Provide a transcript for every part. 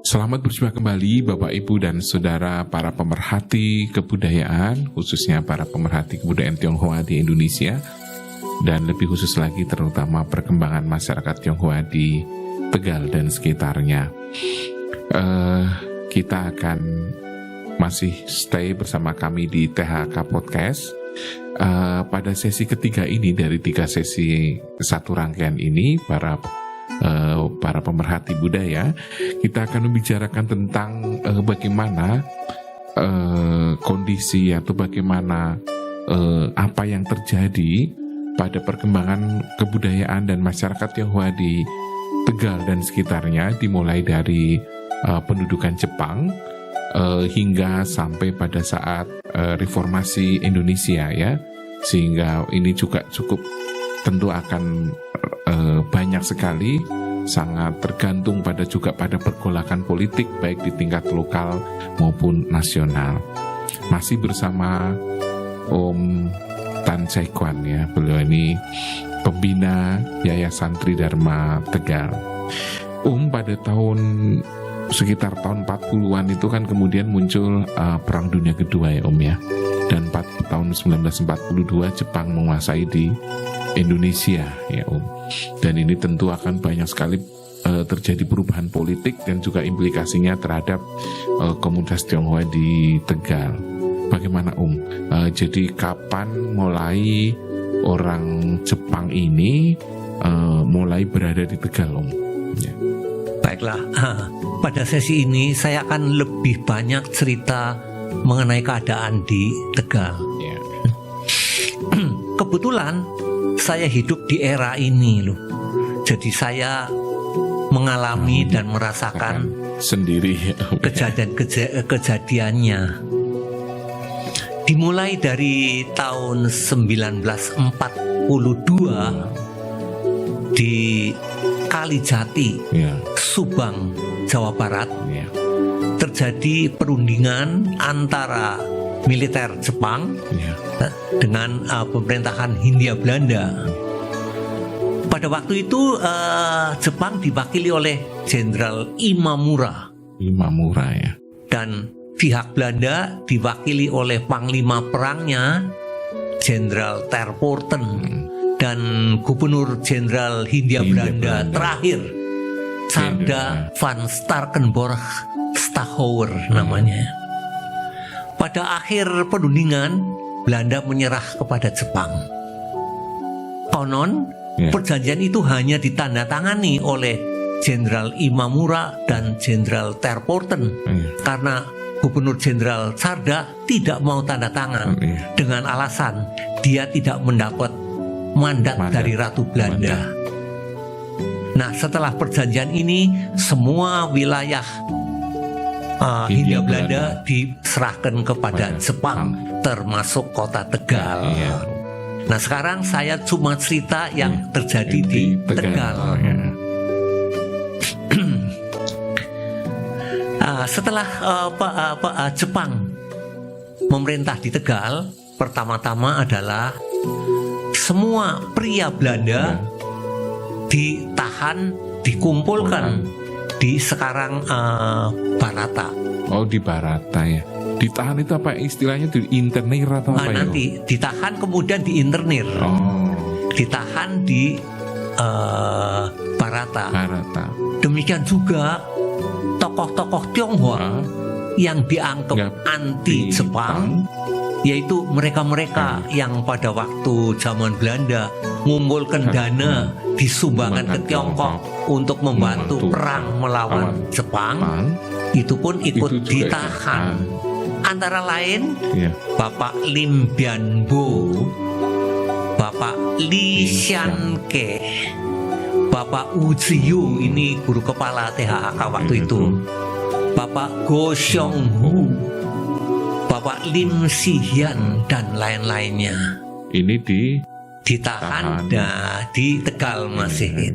Selamat berjumpa kembali Bapak Ibu dan Saudara para pemerhati kebudayaan, khususnya para pemerhati kebudayaan Tionghoa di Indonesia, dan lebih khusus lagi terutama perkembangan masyarakat Tionghoa di Tegal dan sekitarnya. Kita akan masih stay bersama kami di THK Podcast. Pada sesi ketiga ini dari 3 sesi satu rangkaian ini, para pemerhati budaya, kita akan membicarakan tentang bagaimana kondisi atau bagaimana apa yang terjadi pada perkembangan kebudayaan dan masyarakat Tionghoa di Tegal dan sekitarnya, dimulai dari pendudukan Jepang hingga sampai pada saat reformasi Indonesia, ya, sehingga ini juga cukup tentu akan banyak sekali, sangat tergantung pada pergolakan politik baik di tingkat lokal maupun nasional. Masih bersama Om Tan Chai Kwan, ya, beliau ini pembina Yayasan Tridharma Tegal. Pada sekitar tahun 40-an itu kan kemudian muncul Perang Dunia Kedua, ya Om, ya, dan tahun 1942 Jepang menguasai di Indonesia, ya Om. Dan ini tentu akan banyak sekali terjadi perubahan politik dan juga implikasinya terhadap komunitas Tionghoa di Tegal. Bagaimana Om? Jadi kapan mulai orang Jepang ini mulai berada di Tegal, Om? Ya. Baiklah, pada sesi ini saya akan lebih banyak cerita mengenai keadaan di Tegal. Ya. Kebetulan saya hidup di era ini loh. Jadi saya mengalami dan merasakan sendiri kejadiannya. Dimulai dari tahun 1942 di Kalijati, ya, Subang, Jawa Barat, ya, terjadi perundingan antara militer Jepang, ya, dengan pemerintahan Hindia Belanda. Pada waktu itu Jepang diwakili oleh Jenderal Imamura, ya, dan pihak Belanda diwakili oleh Panglima Perangnya Jenderal Terpoorten dan Gubernur Jenderal Hindia Belanda terakhir Tsarda van Starkenborgh Stachouwer namanya. Pada akhir perundingan, Belanda menyerah kepada Jepang. Konon, perjanjian itu hanya ditandatangani oleh Jenderal Imamura dan Jenderal Terpoorten karena Gubernur Jenderal Tsarda tidak mau tanda tangan dengan alasan dia tidak mendapat mandat dari Ratu Belanda. Nah, setelah perjanjian ini, semua wilayah Hindia Belanda diserahkan kepada Jepang, termasuk kota Tegal. Nah, sekarang saya cuma cerita yang terjadi di Tegal. Setelah Jepang memerintah di Tegal, pertama-tama adalah semua pria Belanda ditahan, dikumpulkan di sekarang Barata. Oh, di Barata, ya. Ditahan itu apa istilahnya, di internir atau apa? Nanti ditahan kemudian diinternir. Ditahan di Barata. Demikian juga tokoh-tokoh Tionghoa yang dianggap anti Jepang, yaitu mereka-mereka yang pada waktu zaman Belanda mengumpulkan dana disumbangkan ke Tiongkok untuk membantu perang melawan Jepang, itu pun ikut ditahan. Antara lain Bapak Lim Bianbo, Bapak Li Xianke, Bapak Wu Ziyu, ini guru kepala THK waktu itu, Bapak Go Xionghu, Bapak Lim Sihian, dan lain-lainnya. Ini ditahan di Tegal masih.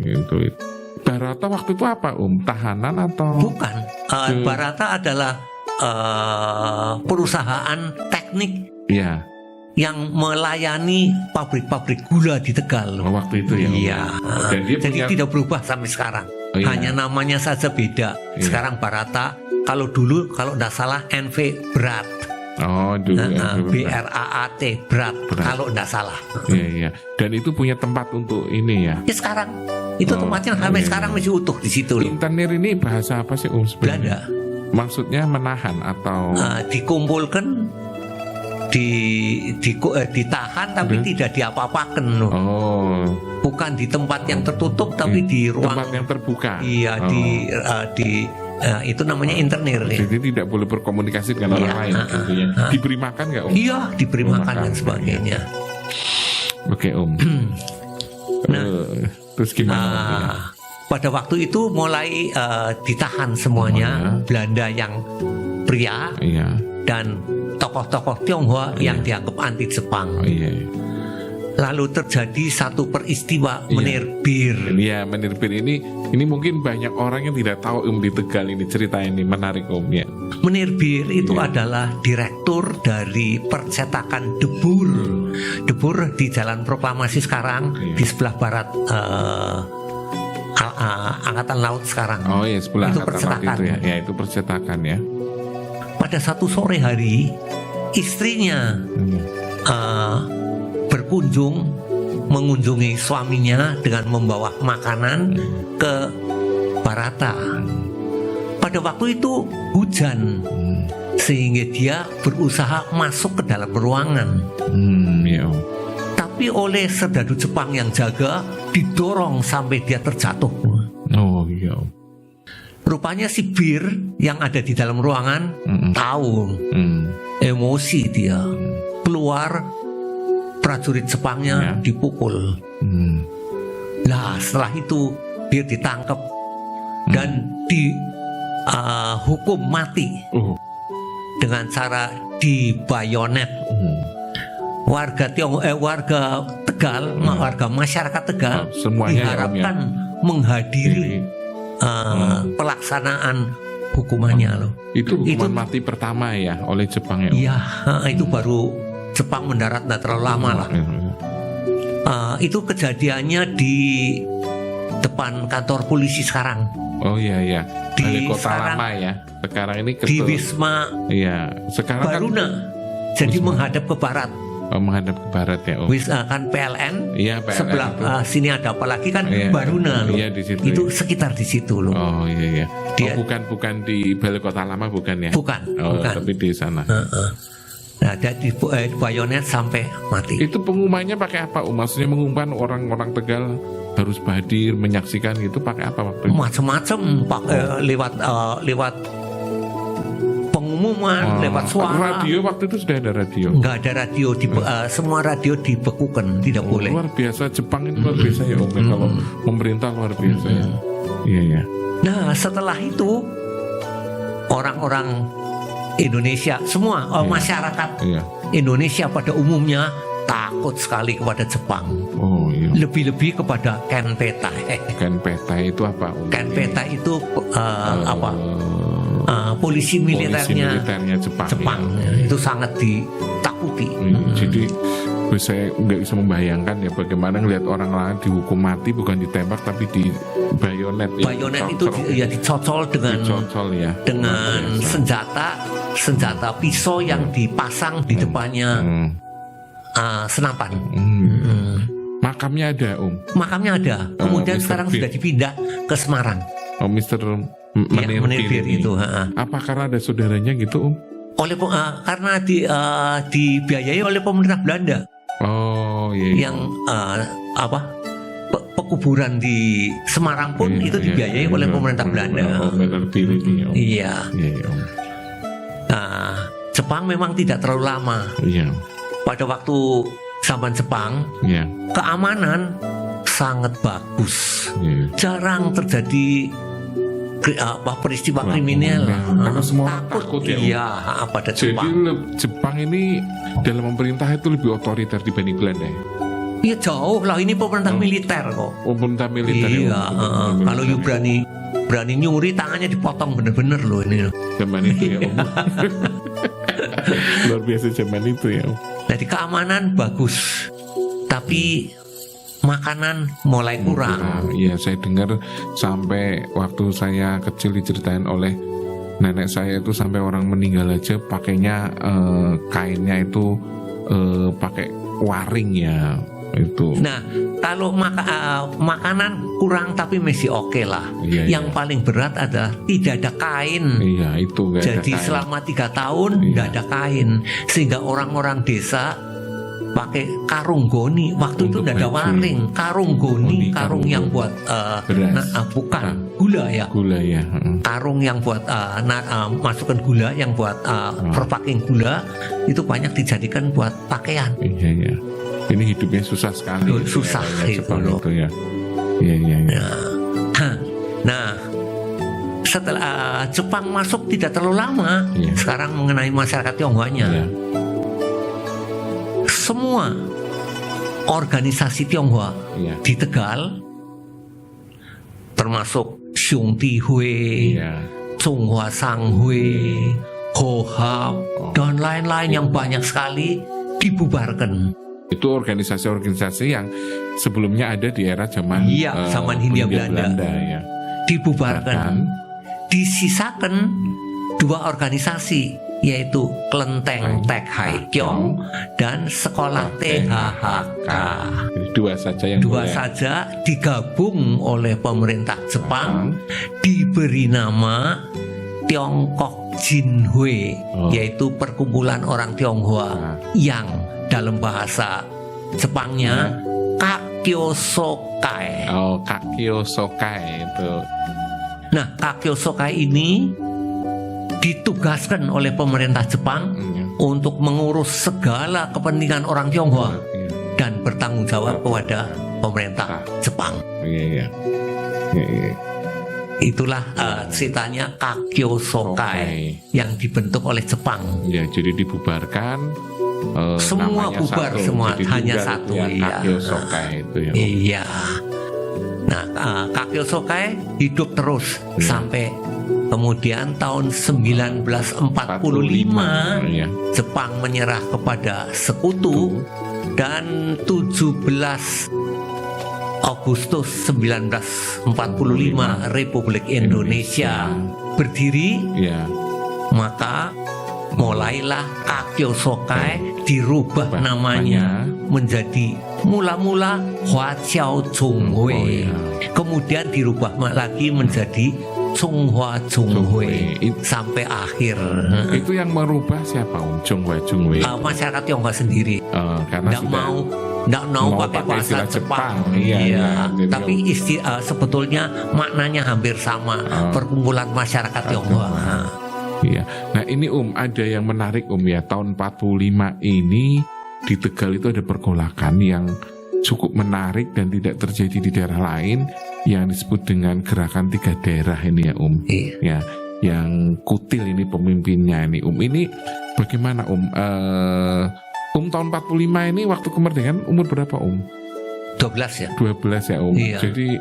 Barata waktu itu apa, tahanan atau? Bukan. Barata adalah perusahaan teknik. Ya. yang melayani pabrik-pabrik gula di Tegal loh. Waktu itu ya. Iya. Dan dia Jadi punya- tidak berubah sampai sekarang. Iya. Hanya namanya saja beda. Iya. Sekarang Barata. Kalau dulu kalau tidak salah NV Berat. Oh dulu ya. BRAAT Berat. Berat. Kalau tidak salah. Iya iya. Dan itu punya tempat untuk ini ya. Ya sekarang itu Oh, tempatnya sampai iya. sekarang masih utuh di situ loh. Internir ini bahasa apa sih sebenarnya? Belanda. Maksudnya menahan atau Dikumpulkan ditahan tapi tidak diapa-apakan loh. oh Bukan di tempat yang tertutup tapi di ruang tempat yang terbuka. iya Oh. itu namanya internir ya. Jadi tidak boleh berkomunikasi dengan orang Iya, lain gitu ya. Diberi makan nggak Om? Iya, diberi makan Makan, dan sebagainya. Oke Om. Nah. Terus gimana Om? Ya? Pada waktu itu mulai ditahan semuanya Belanda yang pria Iya. dan tokoh-tokoh Tionghoa yang dianggap anti Jepang. Oh iya. Lalu terjadi satu peristiwa Iya. menir bir. Iya, Menir Bir ini mungkin banyak orang yang tidak tahu Om di Tegal ini, cerita ini menarik Om ya. Menir bir itu Iya. adalah direktur dari percetakan Debur. Debur di Jalan Proklamasi sekarang Iya. di sebelah barat Angkatan Laut sekarang. Oh iya, sebelah Itu Angkatan Laut percetakan. itu ya. Ya, itu percetakan ya. Pada satu sore hari istrinya berkunjung mengunjungi suaminya dengan membawa makanan ke Barata. Pada waktu itu hujan sehingga dia berusaha masuk ke dalam ruangan. Ya Om. Tapi oleh serdadu Jepang yang jaga didorong sampai dia terjatuh. Oh iya Om. Rupanya si bir yang ada di dalam ruangan tahu emosi dia. Keluar prajurit Jepangnya dipukul. Nah setelah itu dia ditangkap dan dihukum mati dengan cara dibayonet. Warga warga Tegal, warga masyarakat Tegal semuanya diharapkan menghadiri pelaksanaan hukumannya loh. Itu hukuman mati pertama ya oleh Jepang ya Om? Iya, itu baru Jepang mendarat nggak terlalu lama lah. Itu kejadiannya di depan kantor polisi sekarang. Oh iya iya. Di kota sekarang, lama ya. Sekarang ini di Wisma Iya. Sekarang Baruna. Jadi menghadap ke barat. menghadap ke barat ya Om. Kan PLN. Iya PLN sebelah itu. Sini ada apa lagi kan Iya. Baruna loh. Iya di situ. Itu ya. sekitar di situ loh. Oh iya iya. Dia- bukan di balai kota lama bukan ya? Bukan, Oh, bukan. tapi di sana. Nah, di bayonet sampai mati. Itu pengumumannya pakai apa Om? Maksudnya mengumumkan orang-orang Tegal harus hadir menyaksikan gitu pakai apa waktu itu? Macam-macam lewat pengumuman, lewat suara. Radio waktu itu sudah ada radio. Nggak ada radio semua radio dibekukan, tidak boleh. Luar biasa Jepang itu luar biasa ya Om. Kalau pemerintah luar biasa ya. Iya ya. Nah, setelah itu orang-orang Indonesia semua masyarakat Iya. Indonesia pada umumnya takut sekali kepada Jepang. Oh iya. Lebih-lebih kepada Ken Peta. Ken Peta itu apa Om? Ken Peta itu polisi militernya Jepang. Ya. itu sangat ditakuti. Jadi saya nggak bisa membayangkan ya bagaimana ngelihat orang lain dihukum mati bukan ditembak tapi di bayonet. Bayonet itu dicocol dengan ya. dengan senjata pisau yang dipasang di depannya senapan. Makamnya ada Om. Makamnya ada. Kemudian Mr. sekarang Bir. sudah dipindah ke Semarang. Oh Mr. Menir Bir ini. itu. Apa karena ada saudaranya gitu Om? Karena dibiayai oleh pemerintah Belanda. Oh iya. Yang pekuburan di Semarang pun itu dibiayai oleh pemerintah Belanda. Menir Bir ini Om. Iya. Iya Om. Jepang memang tidak terlalu lama. Iya. Pada waktu zaman Jepang, Iya. keamanan sangat bagus. Iya. Jarang terjadi peristiwa kriminal. Karena semua orang takut ya Om. Iya, pada Jadi Jepang. Jepang ini dalam memerintah itu lebih otoriter dibanding Belanda ya? Iya jauh lah, ini pemerintah militer kok. Pemerintah militer Iya, ya, Om. kalau you berani nyuri tangannya dipotong bener-bener loh ini. Zaman itu ya Om. Luar biasa zaman itu ya Om. Jadi keamanan bagus, tapi makanan mulai kurang. Iya, saya dengar sampai waktu saya kecil diceritain oleh nenek saya itu sampai orang meninggal aja pakainya kainnya itu pakai waring ya itu. Nah, kalau makanan kurang tapi masih oke lah. Iya, Yang paling berat adalah tidak ada kain. Iya, itu nggak ada Jadi kain. selama 3 tahun tidak ada kain, sehingga orang-orang desa pakai karung goni. Waktu itu Untuk tidak ada baju. waring, karung goni, Goni, karung yang buat beras. bukan gula ya. Gula ya. Karung yang buat masukkan gula, yang buat perpaking gula itu banyak dijadikan buat pakaian. Iya, iya. Ini hidupnya susah sekali. Susah ya, itu Jepang loh. itu ya. Iya, iya, iya. Nah, setelah Jepang masuk tidak terlalu lama, Iya. sekarang mengenai masyarakat Tionghoanya, Iya. semua organisasi Tionghoa Iya. di Tegal, termasuk Xiong Ti Hui, Iya. Chonghua Sang Hui, Ho Hap, dan lain-lain yang banyak sekali dibubarkan. Itu organisasi-organisasi yang sebelumnya ada di era zaman Iya, zaman Hindia Belanda. ya. Dibubarkan, disisakan 2 organisasi, yaitu Kelenteng Tek Hai Kiong dan Sekolah THHK. Jadi 2 saja yang 2 boleh. saja digabung oleh pemerintah Jepang, diberi nama Tiongkok Jinhui, yaitu perkumpulan orang Tionghoa yang dalam bahasa Jepangnya Kakyosokai. Oh, Kakyosokai itu. Nah, Kakyosokai ini ditugaskan oleh pemerintah Jepang untuk mengurus segala kepentingan orang Tionghoa dan bertanggung jawab kepada pemerintah Jepang. Iya, iya. Iya, iya. Itulah ceritanya Kakyosokai yang dibentuk oleh Jepang. Ya, jadi dibubarkan. Semua namanya bubar, satu. semua Jadi hanya tunggal satu, ya, iya. Kakyosokai itu ya. Iya. Nah, Kakyosokai hidup terus sampai kemudian tahun 1945 Iya. Jepang menyerah kepada sekutu, dan 17 Agustus 1945 Republik Indonesia berdiri. Iya. Maka mulailah Kakyosokai dirubah namanya menjadi mula-mula Hwaqiao Chunghui. Kemudian dirubah lagi menjadi Chonghua Chunghui sampai akhir. Itu yang merubah siapa, Chonghua Chunghui? Masyarakat Tionghoa sendiri. Karena Nggak mau pakai bahasa istilah Jepang. Iya. Jadi Tapi sebetulnya maknanya hampir sama, perkumpulan masyarakat Tionghoa. Iya. Nah, ini ada yang menarik ya. Tahun 45 ini di Tegal itu ada pergolakan yang cukup menarik dan tidak terjadi di daerah lain, yang disebut dengan gerakan 3 daerah ini ya, Iya. Ya, yang Kutil ini pemimpinnya ini, Ini bagaimana, tahun 45 ini waktu kemerdekaan umur berapa, 12 ya. 12 ya, Iya. Jadi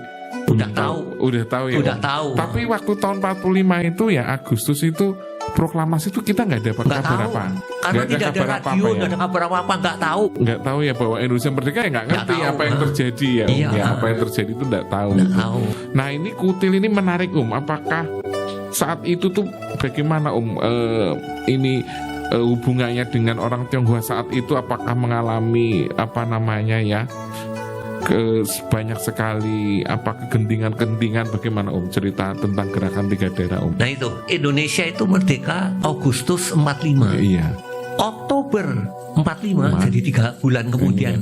Udah belum tahu. Udah tahu ya. Udah tahu. Tapi waktu tahun 45 itu ya, Agustus itu proklamasi itu kita nggak ada Nggak kabar tahu. apa. Karena Nggak tidak ada kabar radio, apa-apa nggak ada kabar apa-apa, nggak tahu. Nggak tahu ya bahwa Indonesia merdeka, ya nggak ngerti tahu. apa yang terjadi ya, Iya. Ya, apa yang terjadi itu nggak tahu. Nggak tahu. Nah, ini Kutil ini menarik, Apakah saat itu tuh bagaimana, ini hubungannya dengan orang Tionghoa saat itu, apakah mengalami banyak sekali kegentingan-kegentingan, bagaimana cerita tentang gerakan 3 daerah, Nah itu, Indonesia itu merdeka Agustus 45. Iya. Oktober 45, jadi 3 bulan kemudian.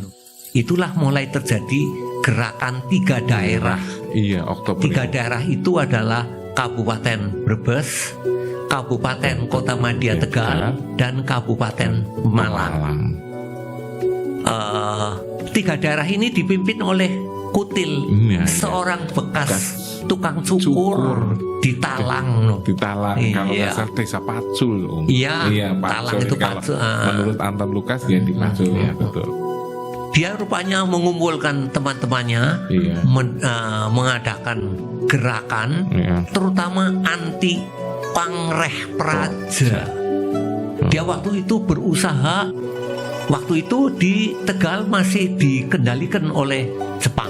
Itulah mulai terjadi gerakan 3 daerah. Iya, Oktober. 3 daerah itu adalah Kabupaten Brebes, Kabupaten Kota Madia Tegal, dan Kabupaten Malang. 3 daerah ini dipimpin oleh Kutil, Iya. seorang bekas tukang cukur di Talang. Di Talang, kalau Iya. nggak salah desa Pacul, Iya, Talang itu Kalau Pacul. menurut Anton Lukas ya di Pacul ya, betul. Dia rupanya mengumpulkan teman-temannya, Iya. mengadakan gerakan, Iya. terutama anti Pangreh Praja. Dia waktu itu berusaha waktu itu di Tegal masih dikendalikan oleh Jepang.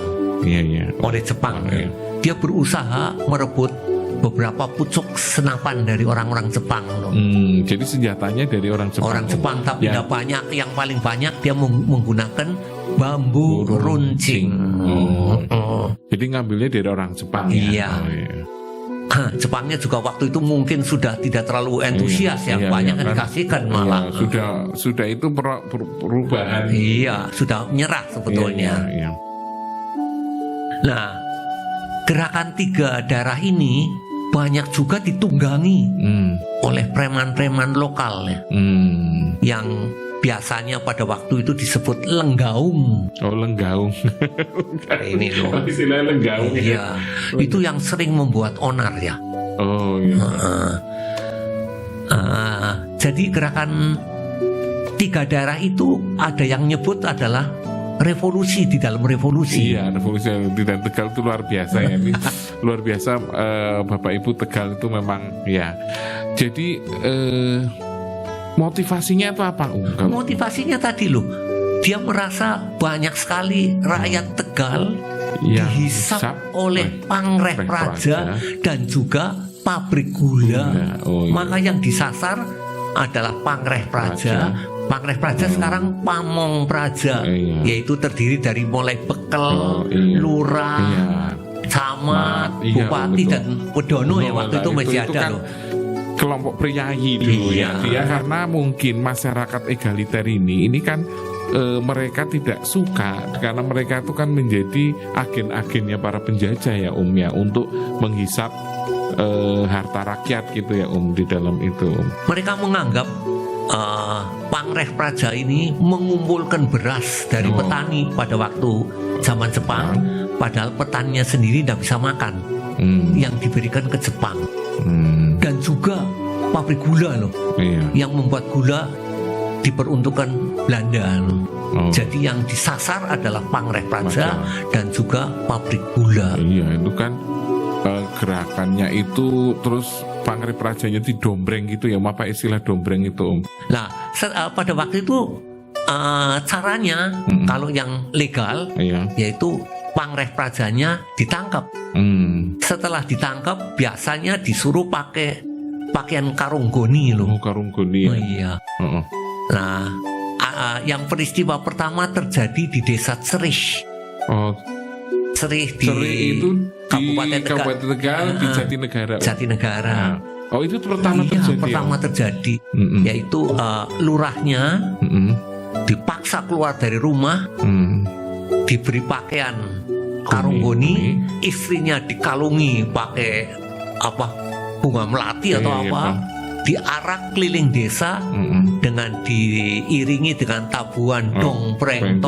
Oleh Jepang. Dia berusaha merebut beberapa pucuk senapan dari orang-orang Jepang. Jadi senjatanya dari orang Jepang. Orang Jepang, tapi tidak banyak. Yang paling banyak dia menggunakan bambu runcing. Jadi ngambilnya dari orang Jepang. Iya. Jepangnya juga waktu itu mungkin sudah tidak terlalu entusias, banyak yang dikasihkan malah. Sudah itu perubahan. Iya, sudah menyerah sebetulnya. Nah, gerakan 3 daerah ini banyak juga ditunggangi oleh preman-preman lokal ya, yang biasanya pada waktu itu disebut lenggaung. Lenggaung. Ini loh. Istilah lenggaung. Iya, itu yang sering membuat onar ya. Jadi gerakan 3 daerah itu ada yang nyebut adalah revolusi di dalam revolusi. Iya, revolusi di dalam Tegal itu luar biasa ya. Ini luar biasa, Bapak Ibu, Tegal itu memang ya. Jadi motivasinya itu apa? Motivasinya tadi loh, dia merasa banyak sekali rakyat Tegal dihisap oleh Pangreh Praja dan juga pabrik gula. Maka yang disasar adalah Pangreh Praja. Pangreh Praja sekarang Pamong Praja, yaitu terdiri dari mulai bekel, lurah, camat, bupati dan wedono ya waktu itu masih ada kan loh. Kelompok priayi dulu ya. Dia karena mungkin masyarakat egaliter ini kan mereka tidak suka karena mereka itu kan menjadi agen-agennya para penjajah ya ya, untuk menghisap harta rakyat gitu ya di dalam itu. Mereka menganggap Pangreh Praja ini mengumpulkan beras dari petani pada waktu zaman Jepang, padahal petaninya sendiri tidak bisa makan, yang diberikan ke Jepang. Dan juga pabrik gula loh, yang membuat gula diperuntukkan Belanda loh. Jadi yang disasar adalah Pangreh Praja dan juga pabrik gula. Iya, itu kan gerakannya itu terus Pangreh Prajanya didombreng gitu ya, apa istilah dombreng itu Nah, pada waktu itu caranya kalau yang legal yaitu Pangreh Prajanya ditangkap. Setelah ditangkap biasanya disuruh pakai pakaian karunggoni loh. Karunggoni. Iya. Nah, yang peristiwa pertama terjadi di desa Cerih. Cerih itu Kabupaten Tegal, di Jatinegara. Itu pertama terjadi. Yaitu lurahnya dipaksa keluar dari rumah, diberi pakaian karunggoni, istrinya dikalungi pakai bunga melati atau diarak keliling desa dengan diiringi dengan tabuhan dongbreng.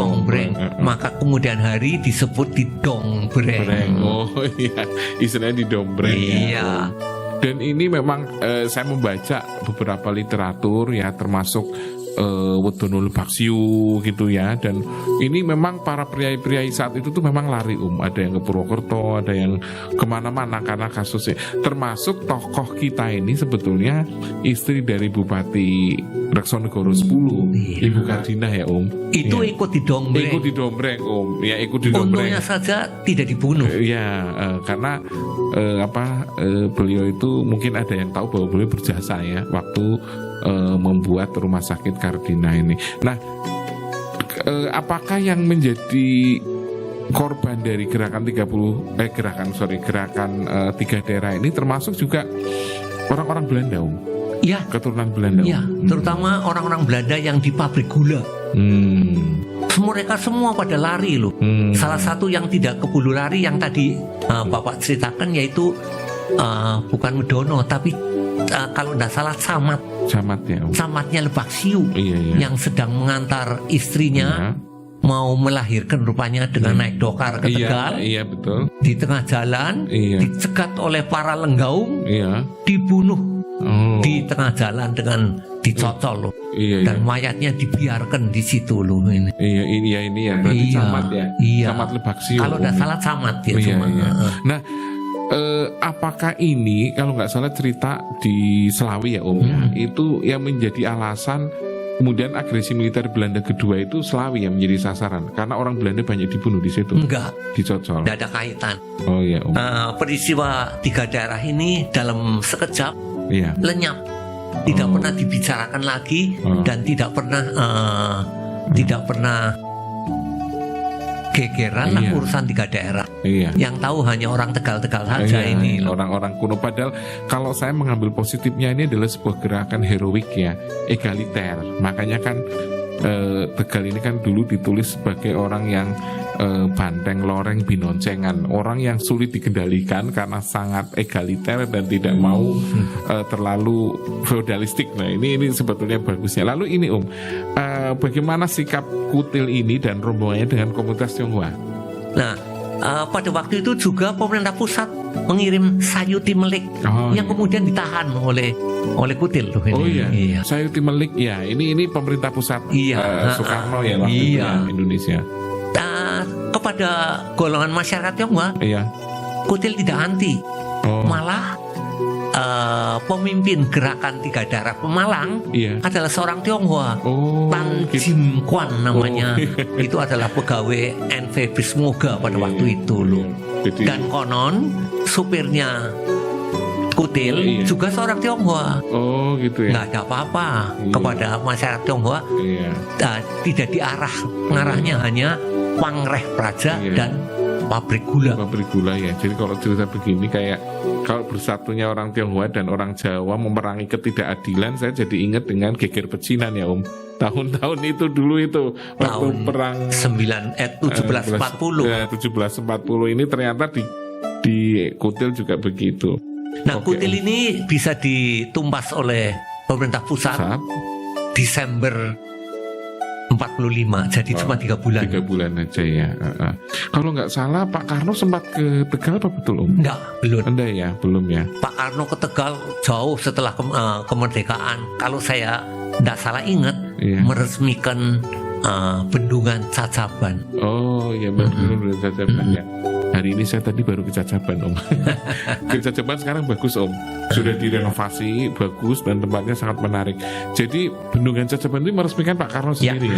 Maka kemudian hari disebut didongbreng. Istilahnya didongbreng. Iya. Dan ini memang saya membaca beberapa literatur ya, termasuk Wedonul Baksiu gitu ya. Dan ini memang para priai-priai saat itu tuh memang lari ada yang ke Purwokerto, ada yang kemana-mana karena kasusnya. Termasuk tokoh kita ini sebetulnya istri dari Bupati Reksonegoro 10, Ibu Kardinah ya itu ikut didombreng. Ikut didombreng ya, ikut didombreng. Untungnya saja tidak dibunuh. Karena beliau itu mungkin ada yang tahu bahwa beliau berjasa ya waktu membuat rumah sakit Kardinah ini. Nah, apakah yang menjadi korban dari gerakan 3 daerah ini termasuk juga orang-orang Belanda, Ya, keturunan Belanda. Ya, terutama orang-orang Belanda yang di pabrik gula. Mereka semua pada lari loh. Salah satu yang tidak keburu lari yang tadi Bapak ceritakan yaitu bukan Wedono tapi kalau tidak salah camatnya Lebaksiu yang sedang mengantar istrinya mau melahirkan rupanya dengan naik dokar ke Tegal. Iya, betul. Di tengah jalan dicegat oleh para lenggaung, dibunuh di tengah jalan dengan dicocol loh. Dan mayatnya dibiarkan di situ loh ini. Ini ya berarti camat ya. Camat Lebaksiu. Kalau tidak salah camat ya Nah, apakah ini kalau nggak salah cerita di Selawi ya ya, itu yang menjadi alasan kemudian agresi militer Belanda kedua itu Slawi yang menjadi sasaran karena orang Belanda banyak dibunuh di situ. Enggak, dicocol. tidak ada kaitan. Oh iya. Peristiwa 3 daerah ini dalam sekejap lenyap, tidak pernah dibicarakan lagi dan tidak pernah gegeran lah urusan 3 daerah. Yang tahu hanya orang Tegal-Tegal saja ini. Orang-orang kuno. Padahal kalau saya mengambil positifnya ini adalah sebuah gerakan heroik ya, egaliter. Makanya kan Tegal ini kan dulu ditulis sebagai orang yang banteng loreng binoncengan, orang yang sulit dikendalikan karena sangat egaliter dan tidak mau terlalu feodalistik. Nah ini sebetulnya bagusnya. Lalu ini bagaimana sikap Kutil ini dan rombongannya dengan komunitas Tionghoa? Nah pada waktu itu juga pemerintah pusat mengirim Sayuti Melik yang kemudian ditahan oleh Kutil tuh ini. Oh iya. Sayuti Melik ya, ini pemerintah pusat Soekarno ya waktu itu Indonesia. Kepada golongan masyarakat Tionghoa, Kutil tidak anti, malah pemimpin gerakan 3 daerah Pemalang adalah seorang Tionghoa, Tan Jim Kwan namanya. Itu adalah pegawai NV Bismoga pada waktu itu loh. Dan konon supirnya Kutil juga seorang Tionghoa. Oh gitu ya. Nggak ada apa-apa kepada masyarakat Tionghoa. Tidak diarah, ngarahnya hanya Pangreh Praja dan pabrik gula. Pabrik gula ya. Jadi kalau cerita begini kayak kalau bersatunya orang Tionghoa dan orang Jawa memerangi ketidakadilan, saya jadi ingat dengan geger pecinan ya tahun-tahun itu dulu itu waktu perang 1740. 1740 ini ternyata di Kutil juga begitu. Nah Kutil ini bisa ditumpas oleh pemerintah pusat Desember 45, jadi cuma 3 bulan. 3 bulan aja ya. Kalau nggak salah Pak Karno sempat ke Tegal apa betul Enggak, belum. Anda ya, belum ya. Pak Karno ke Tegal jauh setelah kemerdekaan. Kalau saya nggak salah ingat, meresmikan Bendungan Cacaban. Oh iya, Bendungan Cacaban ya. Hari ini saya tadi baru ke Cacaban Ke Cacaban sekarang bagus sudah direnovasi bagus dan tempatnya sangat menarik. Jadi Bendungan Cacaban itu meresmikan Pak Karno sendiri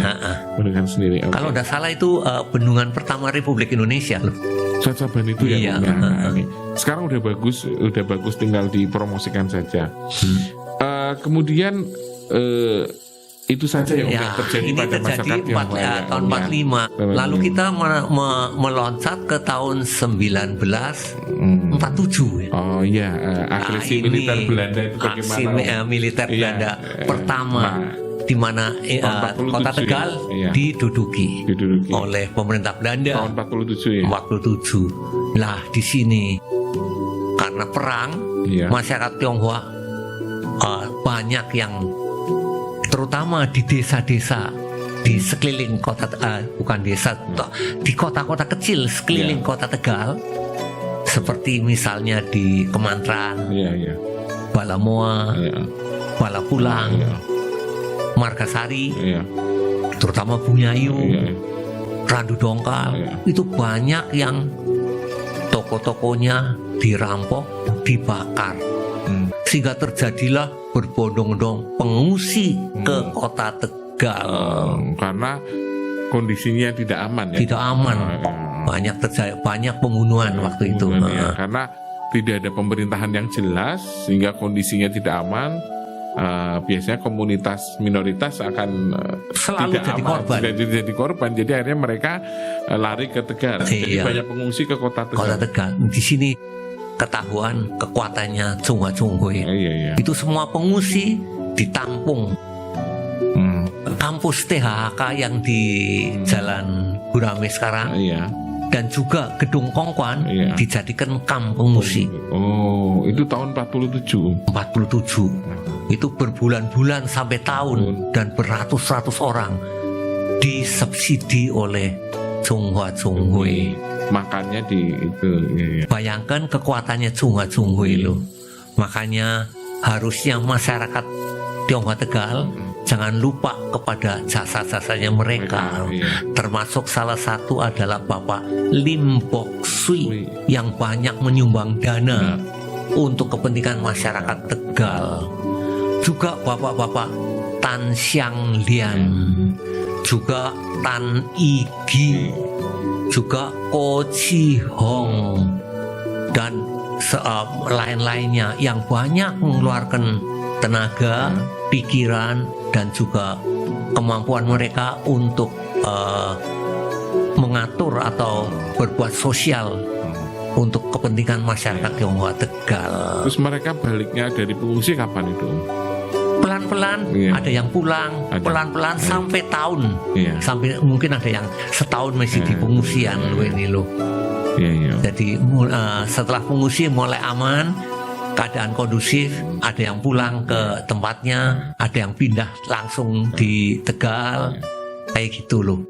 Bendungan sendiri. Kalau tidak salah itu bendungan pertama Republik Indonesia loh. Cacaban itu ya. Sekarang udah bagus tinggal dipromosikan saja. Kemudian itu saja yang terjadi pada masyarakat Tionghoa tahun 45. Lalu kita meloncat ke tahun 1947. Oh iya, agresi militer Belanda itu bagaimana? Aksi militer Belanda pertama di mana kota Tegal diduduki oleh pemerintah Belanda tahun 47 ya. 47. Lah di sini karena perang masyarakat Tionghoa banyak yang terutama di desa-desa di sekeliling kota, bukan desa, di kota-kota kecil sekeliling kota Tegal, seperti misalnya di Kemantran, Balamoa, Balapulang, Margasari, terutama Bunyayu, Randu Dongkal, itu banyak yang toko-tokonya dirampok, dibakar. Sehingga terjadilah berbondong-bondong pengungsi ke kota Tegal karena kondisinya tidak aman ya. Tidak aman. Banyak pembunuhan waktu itu. Karena tidak ada pemerintahan yang jelas sehingga kondisinya tidak aman. Biasanya komunitas minoritas akan selalu tidak jadi aman, korban. Jadi korban. Jadi akhirnya mereka lari ke Tegal. Jadi banyak pengungsi ke kota Tegal. Kota Tegal. Di sini ketahuan kekuatannya Chunghwa Chunghui. Itu semua pengungsi ditampung. Kampus THK yang di Jalan Gurame sekarang dan juga Gedung Kongkwan dijadikan kamp pengungsi. Oh, itu tahun 47. Itu berbulan-bulan sampai tahun dan beratus-ratus orang disubsidi oleh Chunghwa Chunghui. Makannya di itu. Bayangkan kekuatannya Chunghwa Chunghui loh. Makanya harusnya masyarakat Tionghoa Tegal jangan lupa kepada jasa-jasanya mereka. Termasuk salah satu adalah Bapak Lim Bok Sui yang banyak menyumbang dana untuk kepentingan masyarakat Tegal. Juga bapak-bapak Tan Xiang Lian, juga Tan Yigi, juga Ko Chi Hong, dan lain-lainnya yang banyak mengeluarkan tenaga, pikiran, dan juga kemampuan mereka untuk mengatur atau berbuat sosial untuk kepentingan masyarakat Tionghoa Tegal. Terus mereka baliknya dari pengungsi kapan itu? Pelan-pelan, ada yang pulang, pelan-pelan sampai tahun, sampai mungkin ada yang setahun masih di pengungsian ini loh. Jadi setelah pengungsi mulai aman, keadaan kondusif, ada yang pulang ke tempatnya, ada yang pindah langsung di Tegal, kayak gitu loh.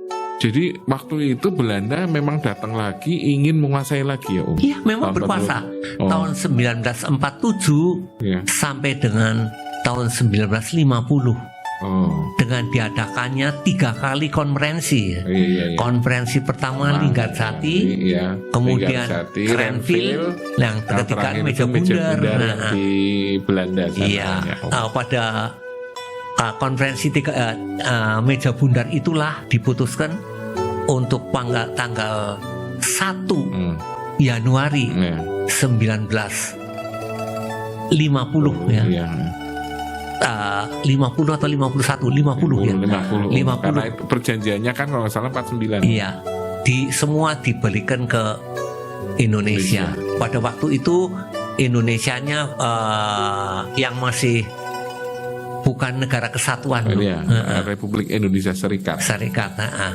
Jadi waktu itu Belanda memang datang lagi ingin menguasai lagi ya Om? Iya, memang berkuasa. Tahun 1947 sampai dengan tahun 1950. Dengan diadakannya 3 kali konferensi. Konferensi pertama Linggarjati, kemudian Grenville, yang ketiga Meja Bundar di Belanda sana. Pada konferensi Meja Bundar itulah diputuskan untuk tanggal 1 Januari 1950 ya. 50 atau 51, 50 ya. 50. Karena itu perjanjiannya kan kalau nggak salah 49. Iya. Semua diberikan ke Indonesia. Pada waktu itu Indonesianya yang masih bukan negara kesatuan, Republik Indonesia Serikat.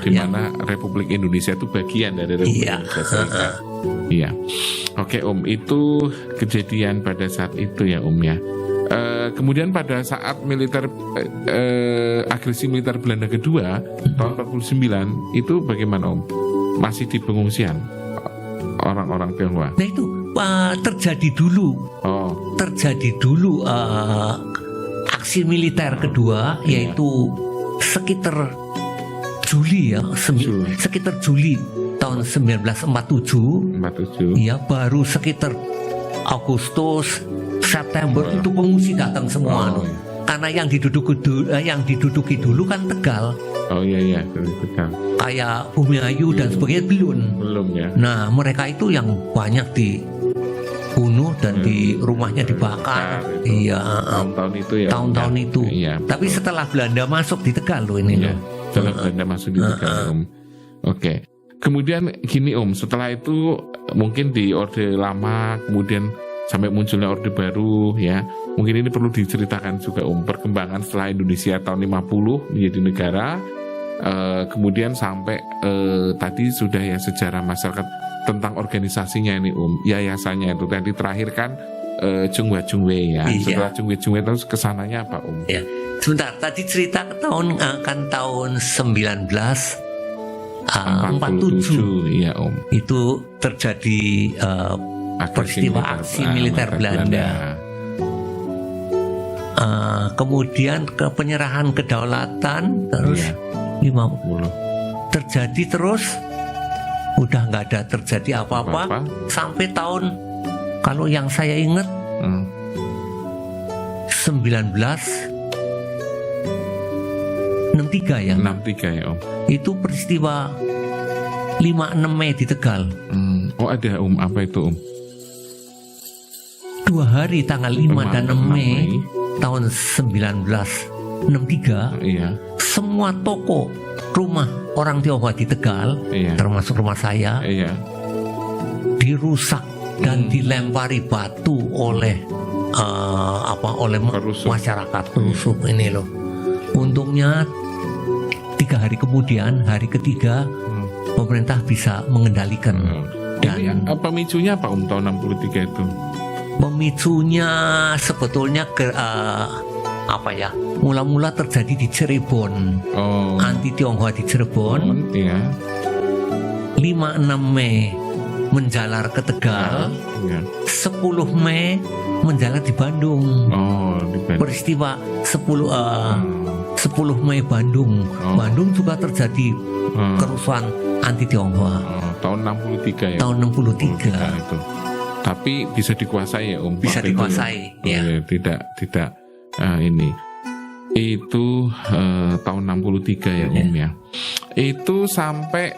Di mana Republik Indonesia itu bagian dari Republik Indonesia Serikat. Iya. Oke Om, itu kejadian pada saat itu ya Om ya. Kemudian pada saat agresi militer Belanda kedua tahun 49 itu bagaimana Om? Masih di pengungsian orang-orang Tionghoa? Nah itu terjadi dulu aksi militer kedua, yaitu sekitar Juli sekitar Juli tahun 1947. Ya, baru sekitar Agustus September itu pengungsi datang semua. Karena yang diduduki dulu kan Tegal. Tegal. Kayak Bumiayu dan sebagainya belum ya. Nah, mereka itu yang banyak dibunuh dan di rumahnya dibakar. Tahun-tahun itu ya. Tahun-tahun itu. Tapi setelah Belanda masuk di Tegal loh ini. Setelah Belanda masuk di Tegal Om. Oke. Kemudian gini Om, setelah itu mungkin di Orde Lama, kemudian sampai munculnya Orde Baru ya. Mungkin ini perlu diceritakan juga Om, perkembangan setelah Indonesia tahun 50 menjadi negara, kemudian sampai tadi sudah ya sejarah masyarakat tentang organisasinya ini Om, yayasannya itu tadi terakhir kan Chunghwa Chungwei ya. Setelah Chunghwa Chungwei terus kesananya apa Om? Ya. Sebentar, tadi cerita ke tahun 1947 ya Om. Itu terjadi peristiwa aksi militer Belanda. Kemudian ke penyerahan kedaulatan terus 50 terjadi terus, udah nggak ada terjadi apa-apa sampai tahun, kalau yang saya ingat 1963 ya. 63 ya Om. Itu peristiwa 5-6 Mei di Tegal. Oh ada Om, apa itu Om? 2 hari tanggal 5 dan 6 Mei tahun 1963, semua toko rumah orang Tionghoa di Tegal, termasuk rumah saya, dirusak dan dilempari batu oleh masyarakat perusuh ini loh. Untungnya 3 hari kemudian, hari ketiga, pemerintah bisa mengendalikan. Dan pemicunya apa Om tahun 63 itu? Pemicunya sebetulnya mula-mula terjadi di Cirebon, anti Tionghoa di Cirebon. 5-6 Mei menjalar ke Tegal, 10 Mei menjalar di Bandung. Peristiwa 10 Mei Bandung. Bandung juga terjadi kerusuhan anti Tionghoa. Tahun 63 ya. Tahun 63 itu. Tapi bisa dikuasai ya Om. Bisa dikuasai ya. Tidak ini. Itu tahun 63 ya Om ya. Itu sampai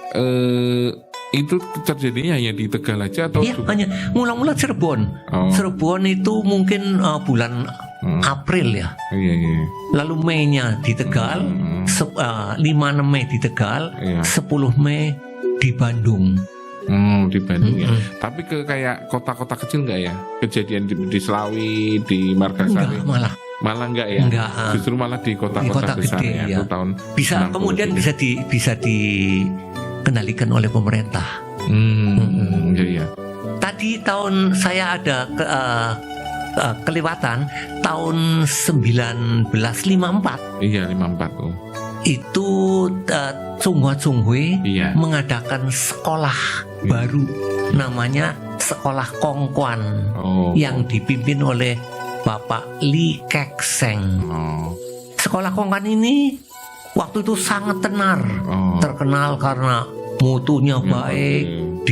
itu terjadinya hanya di Tegal aja atau Iya, hanya mula-mula Cirebon. Cirebon itu mungkin bulan April ya. Iya. Lalu Mei-nya di Tegal, 5-6 Mei di Tegal, 10 Mei di Bandung. Di Bandung ya. Tapi ke kayak kota-kota kecil nggak ya? Kejadian di Selawi, di Margasari? Enggak, malah enggak ya? Enggak. Justru malah di kota-kota besar gede, ya. Itu tahun bisa 63. Kemudian bisa dikendalikan oleh pemerintah. Iya. Tadi tahun saya ada kelewatan tahun 1954. Iya, 54 tuh. Itu Tsunghwa Chunghwe mengadakan sekolah baru namanya Sekolah Kongkwan yang dipimpin oleh Bapak Lee Kek-seng. Sekolah Kongkwan ini waktu itu sangat tenar, terkenal karena mutunya baik,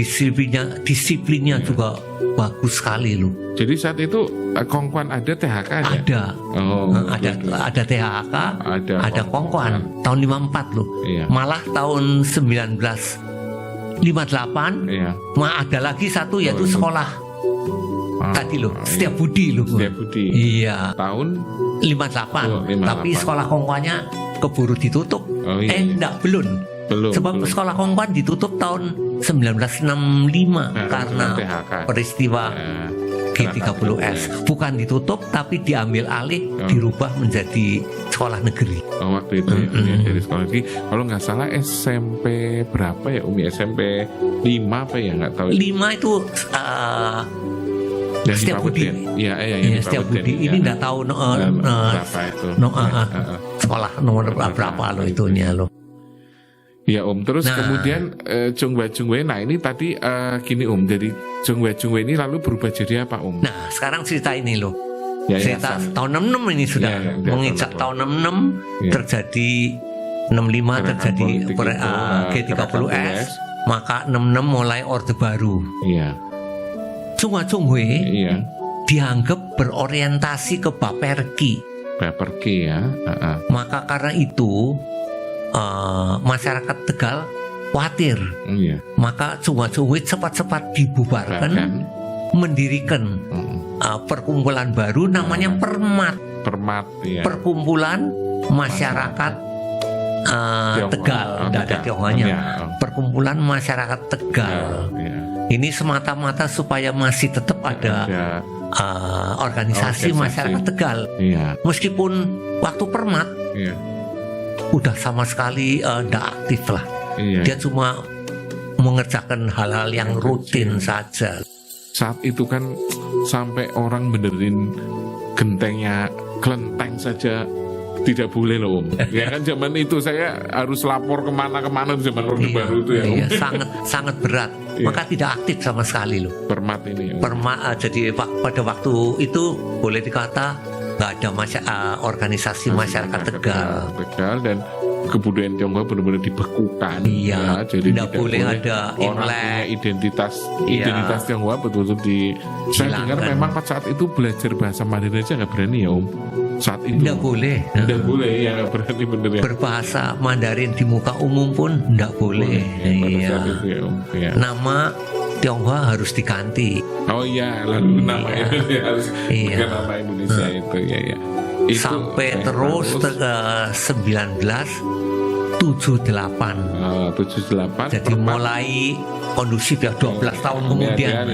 disiplinnya juga bagus sekali loh. Jadi saat itu Kongkwan ada THK ya? Ada THK, ada Kongkwan tahun 54 loh. Malah tahun 1958 ada lagi satu yaitu sekolah tadi loh, Setiabudi loh. Setiabudi. Iya. Tahun 58. Tapi sekolah Kongkwannya keburu ditutup. Belum. Sebab sekolah Kongkwan ditutup tahun 1965 karena peristiwa G30S. Bukan ditutup tapi diambil alih, dirubah menjadi sekolah negeri. Waktu itu dari sekolah negeri. Kalau nggak salah SMP berapa ya Umi? SMP 5 apa ya, nggak tahu. 5 itu Setiabudi. Iya, Setiabudi. Ini nggak tahu berapa itu. Sekolah nomor berapa loh itunya loh. Ya Om, terus kemudian Chunghwa Chunghwe, nah ini tadi gini Om, jadi Chunghwa Chunghwe ini lalu berubah jadi apa Om? Nah sekarang cerita ini loh, cerita tahun 66 ini sudah menginjak tahun 66, terjadi 65 terjadi G30S, maka 66 mulai Orde Baru. Chunghwa Chunghwe dianggap berorientasi ke Baperki ya. Maka karena itu masyarakat Tegal khawatir. Maka Chunghwa Chunghwe cepat-cepat dibubarkan, mendirikan perkumpulan baru namanya Permat ya. Perkumpulan Masyarakat Tegal, tidak ada Tionghoanya. Perkumpulan Masyarakat Tegal. Ini semata-mata supaya masih tetap ada organisasi masyarakat Tegal. Meskipun waktu Permat udah sama sekali tidak aktif lah. Dia cuma mengerjakan hal-hal yang rutin saja. Saat itu kan sampai orang benerin gentengnya kelenteng saja tidak boleh loh Om. Ya kan zaman itu saya harus lapor kemana-kemana zaman Orde Baru itu ya Om. Sangat berat. Maka tidak aktif sama sekali loh. Permat ini. Jadi pada waktu itu boleh dikata nggak ada organisasi masyarakat Tegal dan kebudayaan Tionghoa benar-benar dibekukan. Jadi tidak boleh ada Imlek, identitas Tionghoa betul-betul saya dengar memang pada saat itu belajar bahasa Mandarin aja nggak berani ya Om. Saat itu nggak boleh ya, nggak berani bener ya. Berbahasa Mandarin di muka umum pun nggak boleh. Saat itu ya Om. Nama Tionghoa harus diganti. Lalu namanya harus bukan nama Indonesia itu ya. Itu sampai terus 1978. Jadi mulai kondusif ya 12 tahun kemudian.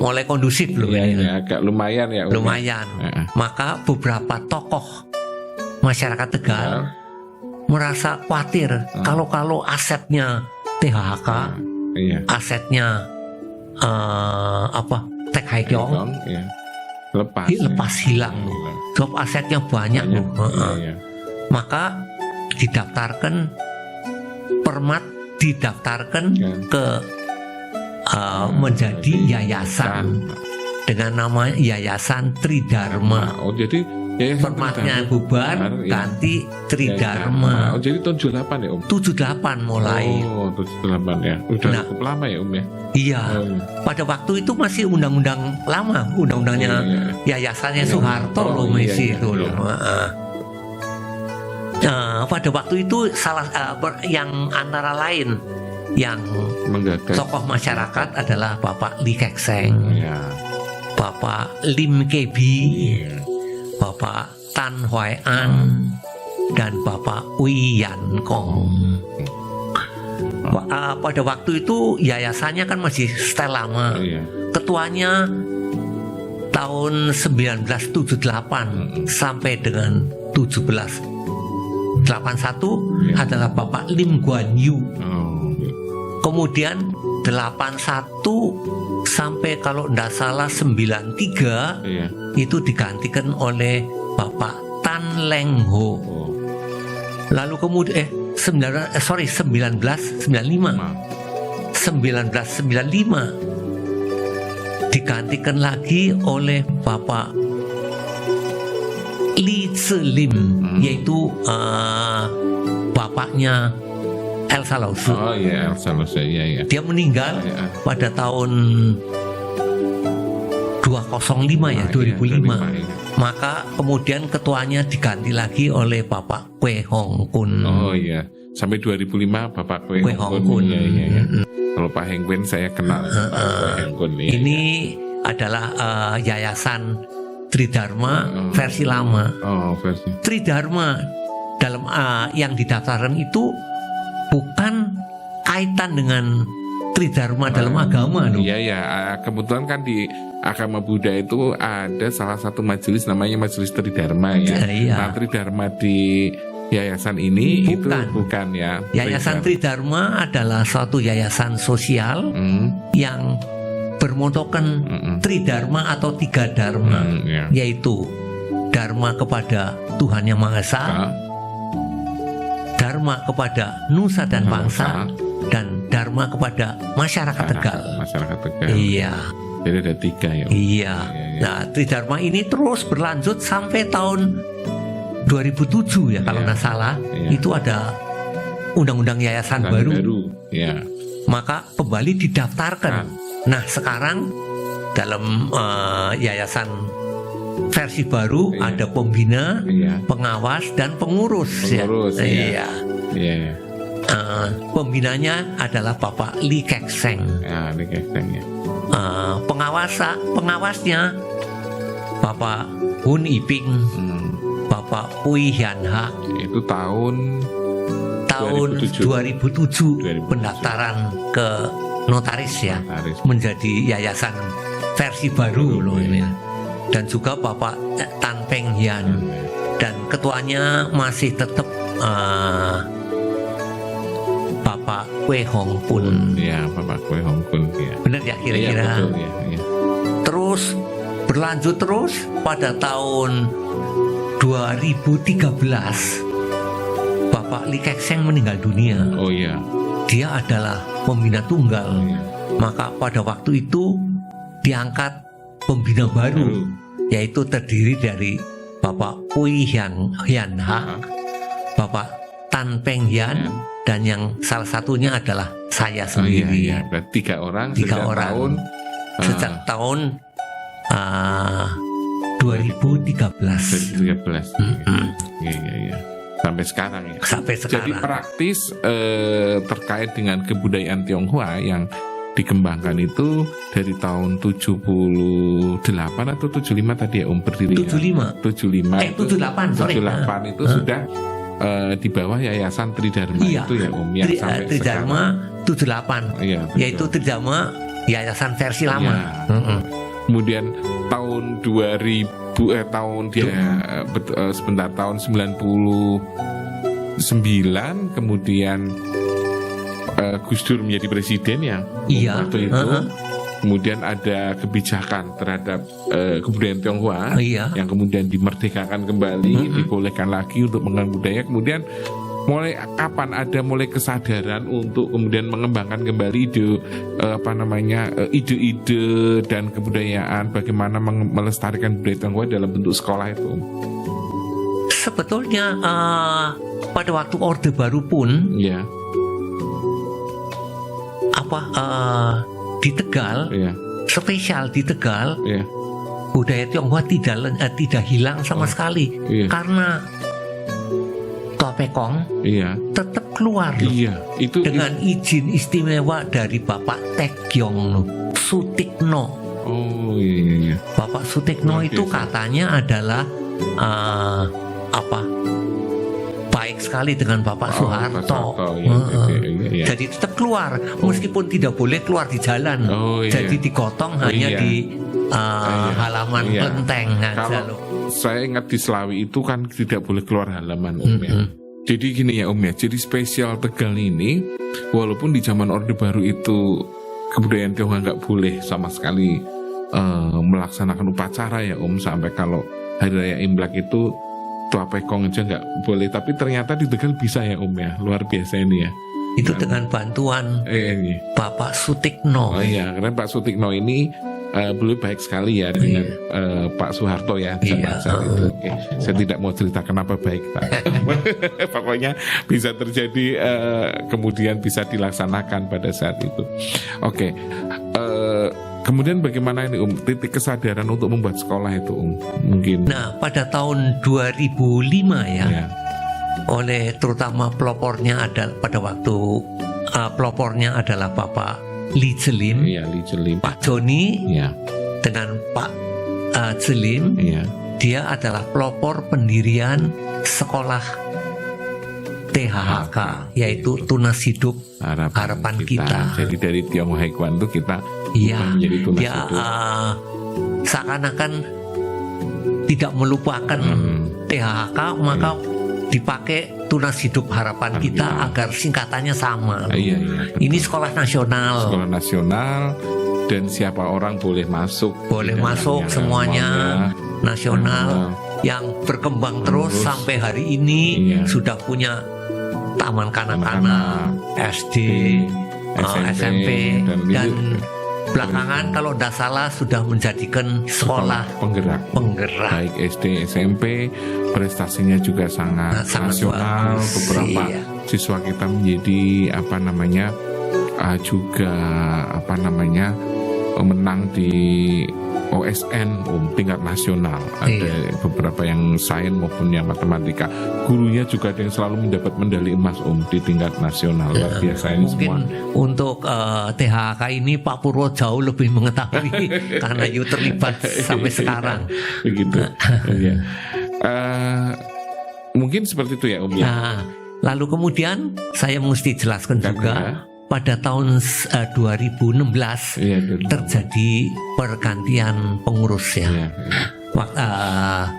Mulai kondusif loh. Agak lumayan ya. Lumayan. Maka beberapa tokoh masyarakat Tegal merasa khawatir kalau asetnya THK, asetnya Tek Haikyong lepas hilang loh. Sebab asetnya banyak loh. Maka didaftarkan Permat didaftarkan ke menjadi yayasan dengan nama Yayasan Tridharma. Jadi Permatnya bubar ganti Tridharma. Jadi tahun 78 ya Om? 78 mulai. 78 ya. Udah cukup lama ya Om ya? Iya. Pada waktu itu masih undang-undang lama, undang-undangnya yayasannya Soeharto loh masih itu loh. pada waktu itu yang antara lain yang menggagas tokoh masyarakat adalah Bapak Lee Kek Seng, ya. Bapak Lim Kee Bee, Iya. Bapak Tan Hoai An, dan Bapak Ui Yan Kong. Pada waktu itu yayasannya kan masih setel lama. Iya. Ketuanya tahun 1978 sampai dengan 1781 Iya. adalah Bapak Lim Guan Yu. Oh. Kemudian 81 sampai kalau tidak salah 93 Iya. itu digantikan oleh Bapak Tan Leng Ho. Oh. Lalu kemudian 1995 digantikan lagi oleh Bapak Lee Tse Lim, yaitu bapaknya Elsa Lawsu. Oh iya, Elsa Lawsu, iya. Dia meninggal Iya. pada tahun 205 ya, 2005. Iya. Maka kemudian ketuanya diganti lagi oleh Bapak Kwe Hong Kun. Oh iya, sampai 2005 Bapak Kwe Hong Kun. Iya. Kalau Pak Heng Kun saya kenal Pak Kwe Hong Kun. Iya. Ini adalah yayasan Tridharma versi lama. Oh, versi. Tridharma dalam yang didaftarkan itu bukan kaitan dengan Tridharma dalam agama loh. Iya. Kebetulan kan di agama Buddha itu ada salah satu majelis namanya Majelis Tridharma ya. Iya. Nah, Tridharma di yayasan ini Bukan. itu bukan ya. Yayasan Tridharma adalah suatu yayasan sosial yang bermotokan Tridharma atau tiga dharma, ya. yaitu dharma kepada Tuhan Yang Maha Esa, dharma kepada nusa dan bangsa, dan dharma kepada masyarakat Tegal. Masyarakat Tegal. Iya. Jadi ada tiga ya. Iya. Nah, Tridharma ini terus berlanjut sampai tahun 2007 ya kalau nggak salah. Iya. Itu ada undang-undang yayasan baru. Ya. Maka kembali didaftarkan. Nah, sekarang dalam yayasan versi baru ada pembina, pengawas, dan pengurus. Pengurus, ya. Iya. Pembinanya adalah Bapak Lee Kek Seng. Ya, Lee Kek Seng ya. Pengawasnya Bapak Hun Iping, Bapak Ui Hian Hak. Itu tahun 2007 pendaftaran ke notaris ya, menjadi yayasan versi baru loh ini. Dan juga Bapak Tan Peng Hian, dan ketuanya masih tetap Bapak Kwe Hong Kun. Ya, Bapak Kwe Hong Kun ya. Benar ya kira-kira. Iya, betul, ya. Terus berlanjut terus pada tahun 2013 Bapak Lee Kek Seng meninggal dunia. Oh iya. Dia adalah pembina tunggal. Maka pada waktu itu diangkat pembina baru, yaitu terdiri dari Bapak Ui Hian Hak, Bapak Tan Peng Hian, dan yang salah satunya adalah saya sendiri. Iya. Berarti tiga orang sejak tahun 2013. Iya. Sampai sekarang ya. Sampai sekarang. Jadi praktis terkait dengan kebudayaan Tionghoa yang dikembangkan itu dari tahun 78 atau 75 tadi ya berdiri. 78 itu sudah di bawah Yayasan Tridharma itu ya yang sampai Tridharma 78. Iya, yaitu Tridharma yayasan versi lama. Ya. Kemudian tahun 2000 tahun 99 kemudian Gus Dur menjadi presiden ya waktu itu. Kemudian ada kebijakan terhadap kebudayaan Tionghoa yang kemudian dimerdekakan kembali, dibolehkan lagi untuk mengenal budaya. Kemudian mulai kapan ada kesadaran untuk kemudian mengembangkan kembali ide-ide dan kebudayaan, bagaimana melestarikan budaya Tionghoa dalam bentuk sekolah itu? Sebetulnya pada waktu Orde Baru pun di Tegal, spesial di Tegal, budaya Tionghoa tidak hilang sama sekali, karena Tua Pekong Iya. tetap keluar loh. Iya, itu Dengan izin istimewa dari Bapak Tekyong Sutikno. Oh iya. Bapak Sutikno Luar itu biasa. katanya adalah baik sekali dengan Bapak Soeharto. Iya. Jadi tetap keluar meskipun tidak boleh keluar di jalan. Oh, iya. Jadi digotong hanya Iya. di halaman Iya. kelenteng aja Kalau loh. saya ingat di Selawi itu kan tidak boleh keluar halaman Om ya. Jadi gini ya Om ya, jadi spesial Tegal ini walaupun di zaman Orde Baru itu kebudayaan Tionghoa nggak boleh sama sekali melaksanakan upacara ya Om, sampai kalau Hari Raya Imlek itu Tua Pekong aja nggak boleh, tapi ternyata di Tegal bisa ya Om ya, luar biasa ini ya. Itu dengan bantuan Iya. Bapak Sutikno. Oh iya, karena Pak Sutikno ini beliau baik sekali ya dengan Pak Soeharto ya. Iya. Itu. Oke. Saya tidak mau cerita kenapa baik Pak. Pokoknya bisa terjadi kemudian bisa dilaksanakan pada saat itu. Oke. Kemudian bagaimana ini titik kesadaran untuk membuat sekolah itu mungkin? Nah pada tahun 2005 Ya. oleh terutama pelopornya pada waktu pelopornya adalah Bapak Lee Jelim, Iya, Lee Jelim. Pak Joni Iya. dengan Pak Jelim. Iya. Dia adalah pelopor pendirian sekolah THHK, yaitu Tunas Hidup Harapan Kita. Jadi dari Tionghoa Haikuan itu kita Iya, menjadi tunas dia hidup. seakan-akan tidak melupakan THHK, maka dipakai Tunas Hidup Harapan Kita agar singkatannya sama. Iya. Ini sekolah nasional. Sekolah nasional dan siapa orang boleh masuk. Boleh di masuk dalamnya, semuanya nasional yang berkembang terus sampai hari ini. Iya. Sudah punya taman kanak-kanak, SD, SMP, dan belakangan kalau tidak salah sudah menjadikan sekolah penggerak. Baik SD, SMP, prestasinya juga sangat nasional. bagus. Beberapa Iya. siswa kita menjadi juga menang di OSN tingkat nasional. Ada beberapa yang sains maupun yang matematika. Gurunya juga ada yang selalu mendapat medali emas di tingkat nasional. Luar biasa ini Mungkin semua. untuk THK ini Pak Purwo jauh lebih mengetahui karena you terlibat sampai sekarang. Begitu. Iya. Mungkin seperti itu ya Om ya. Nah, lalu kemudian saya mesti jelaskan juga pada tahun 2016 Iya, terjadi pergantian pengurus ya. Iya.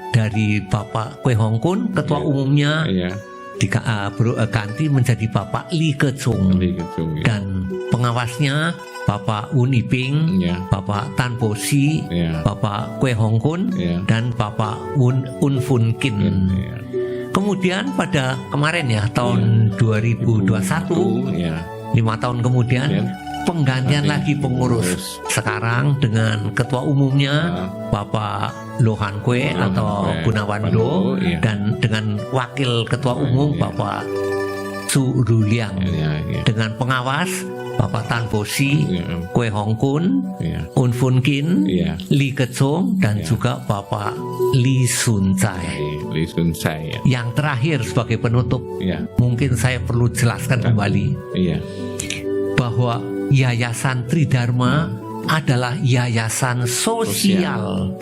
Dari Bapak Kwe Hong Kun, ketua umumnya Iya. ganti menjadi Bapak Lee Kechung, Ya. dan pengawasnya Bapak Wun Iping, Iya. Bapak Tan Bo Si, Iya. Bapak Kwe Hong Kun, Iya. dan Bapak Un Fun Kin. Iya. Kemudian pada kemarin ya tahun 2021, Iya. 5 tahun kemudian penggantian lagi pengurus. Sekarang dengan ketua umumnya Bapak Lohan Kwe atau Gunawan Do, iya. dan dengan wakil ketua umum Bapak Su Ruliang, Iya. dengan pengawas Bapak Tan Bo Si, Iya. Kwe Hong Kun, Iya. Un Fun Kin, Iya. Lee Kechung, dan juga Bapak Lee Sun Chai. Lee Sun Chai ya. Yang terakhir sebagai penutup, Iya. mungkin saya perlu jelaskan kembali Iya. bahwa Yayasan Tridharma adalah yayasan sosial,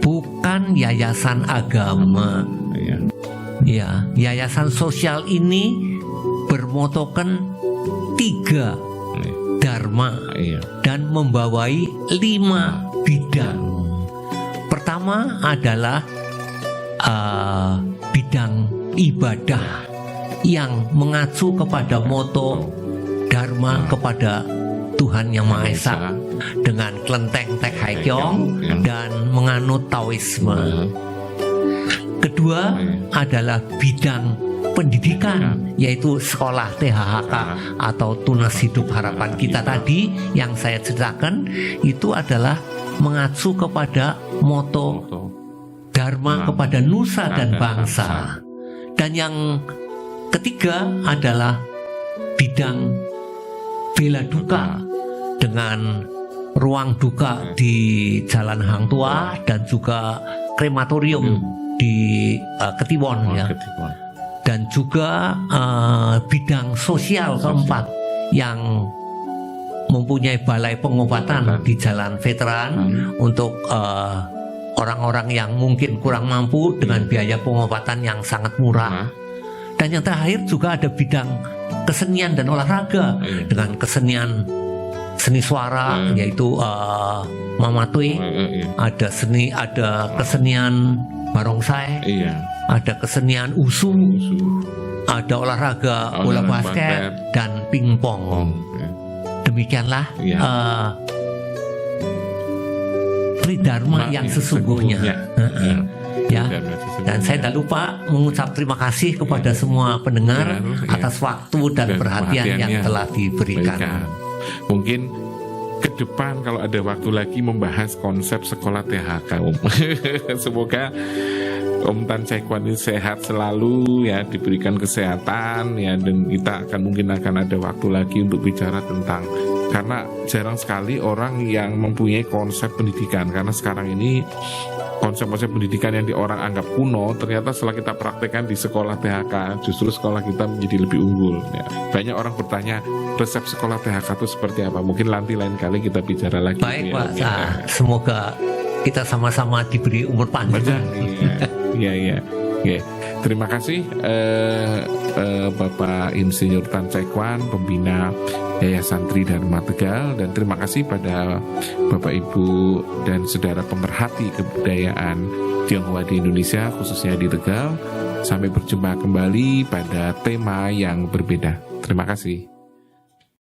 bukan yayasan agama. Iya. Ya, yayasan sosial ini bermotokan 3 dharma Iya. dan membawai 5 bidang. Pertama adalah bidang ibadah yang mengacu kepada moto Dharma kepada Tuhan Yang Maha Esa dengan kelenteng Tek Hai Kyong dan menganut Taoisme. Kedua adalah bidang pendidikan, yaitu sekolah THHK atau Tunas Hidup Harapan Kita tadi yang saya ceritakan, itu adalah mengacu kepada moto Dharma kepada nusa dan bangsa. Dan yang ketiga adalah bidang bela duka dengan ruang duka di Jalan Hang Tua dan juga krematorium di Ketiwon ya. dan juga bidang sosial keempat yang mempunyai balai pengobatan di Jalan Veteran untuk orang-orang yang mungkin kurang mampu dengan biaya pengobatan yang sangat murah. Dan yang terakhir juga ada bidang kesenian dan olahraga dengan seni suara, yaitu mamatui, ada kesenian barongsai, ada kesenian usu, ada olahraga bola basket dan pingpong. Demikianlah Tridharma yang sesungguhnya. Ya, dan saya tidak lupa mengucap terima kasih kepada semua pendengar atas waktu dan perhatian yang telah diberikan. Mungkin ke depan kalau ada waktu lagi membahas konsep sekolah THK, Om. Semoga Om Tan Chai Kwan ini sehat selalu ya, diberikan kesehatan ya, dan kita mungkin akan ada waktu lagi untuk bicara tentang, karena jarang sekali orang yang mempunyai konsep pendidikan, karena sekarang ini konsep-konsep pendidikan yang orang anggap kuno ternyata setelah kita praktekkan di sekolah THK justru sekolah kita menjadi lebih unggul ya. Banyak orang bertanya resep sekolah THK itu seperti apa, mungkin nanti lain kali kita bicara lagi. Baik Pak, semoga kita sama-sama diberi umur panjang. Iya. Terima kasih Bapak Insinyur Tan Chai Kwan, pembina Yayasan Tridharma Tegal, dan terima kasih pada Bapak Ibu dan saudara pemerhati kebudayaan Tionghoa di Indonesia, khususnya di Tegal. Sampai berjumpa kembali pada tema yang berbeda. Terima kasih.